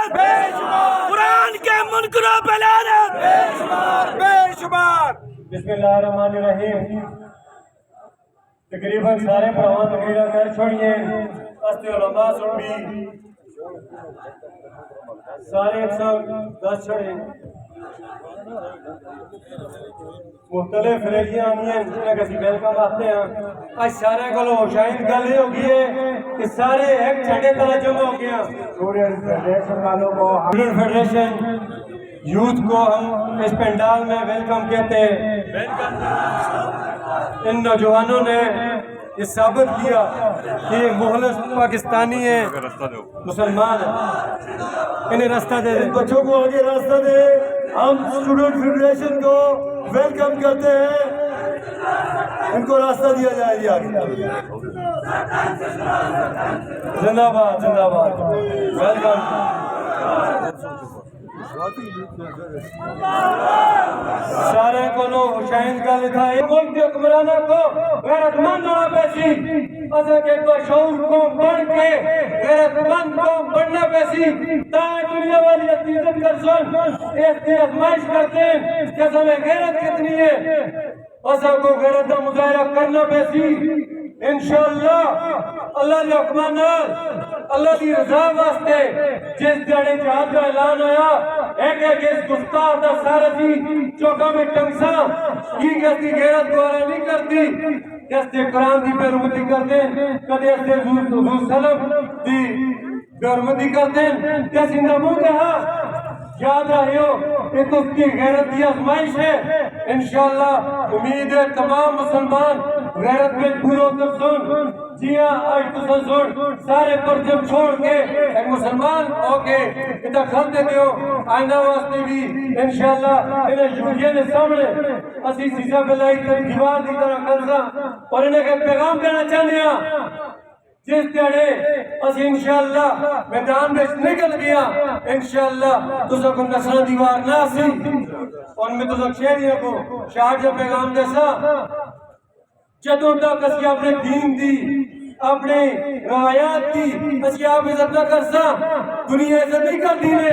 لعنت بے شمار، قرآن کے منکروں پہ لعنت بے شمار بے شمار۔ بسم اللہ الرحمن الرحیم۔ تقریباً سارے پروان تقریرہ کر چھوڑیے، استے علماء سن بھی سارے اکثر دس چھوڑیں، مختلف ریلیاں آنی ہیں جنہیں کسی ویلکم آتے ہیں۔ آج سارے کو لوگ شاہد گل ہوگی ہے کہ سارے ایک چھڑے طرح جمع ہو گیا۔ اسٹوڈنٹ فیڈریشن والوں کو، اسٹوڈنٹ فیڈریشن یوتھ کو ہم اس پنڈال میں ویلکم کہتے ہیں۔ ان نوجوانوں نے یہ ثابت کیا کہ یہ مخلص پاکستانی ہیں، مسلمان ہیں، انہیں راستہ دے دیں، بچوں کو آگے راستہ دے۔ ہم اسٹوڈنٹ فیڈریشن کو ویلکم کرتے ہیں، ان کو راستہ دیا جائے گی آگے۔ زندہ باد، زندہ باد، ویلکم۔ سارے کو لوگ حسین کا لکھا ہے ملک کے حکمرانوں کو غیرت مند ہونا پیسی، اسے کہ تو شعور قوم بن کے غیرت مند قوم بننا پیسی، تاں دنیا والی عزت کر سن اس کی ازمائش کرتے ہیں کہ ہمیں غیرت کتنی ہے، اسے کو غیرت کا مظاہرہ کرنا پیسی۔ انشاءاللہ اللہ کے حکمان اللہ کی رضا واسطے جس جڑے جہاد کا اعلان ہویا ایک ایک اس گفتار دا سارسی چوکا میں ٹنگسا کی کسی غیرت گوارا نہیں کرتی، کسی قرآن دی بیرمتی کرتے کدے ایسے حضور سلم دی بیرمتی کرتے کسی نمو دہا۔ یاد رہیو کہ اس کی غیرت کی آزمائش ہے۔ انشاءاللہ امید ہے تمام مسلمان غیرت میں پورو کر سن، جی ہاں آج تو سن سارے پرچم چھوڑ کے ایک مسلمان ہو کے اتنا خط دے دیو آئندہ واسطے بھی انشاءاللہ انہیں یہودیہ نے سامنے اسی سیزہ بلائی تک دیوار دی طرح کرزا اور انہیں کہ پیغام دینا چاہنے ہیں جس دیڑے اسی انشاءاللہ میدان میں نکل گیا انشاءاللہ تو سب کو نصرہ دیوار نہ سی ان میں تو سب شہریوں کو شاہ جو پیغام جیسا جدوں تک اسی اپنے دین دی اپنے روایات کی اسی آپ عزت نہ کرسا دنیا عزت نہیں کر دینے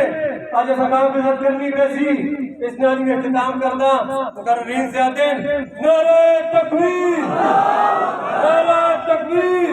آج ایسا آپ عزت کرنی پیسی اس نالی میں اختتام کرنا مقررین سے آتے ہیں نعرہ تکبیر نعرہ تکبیر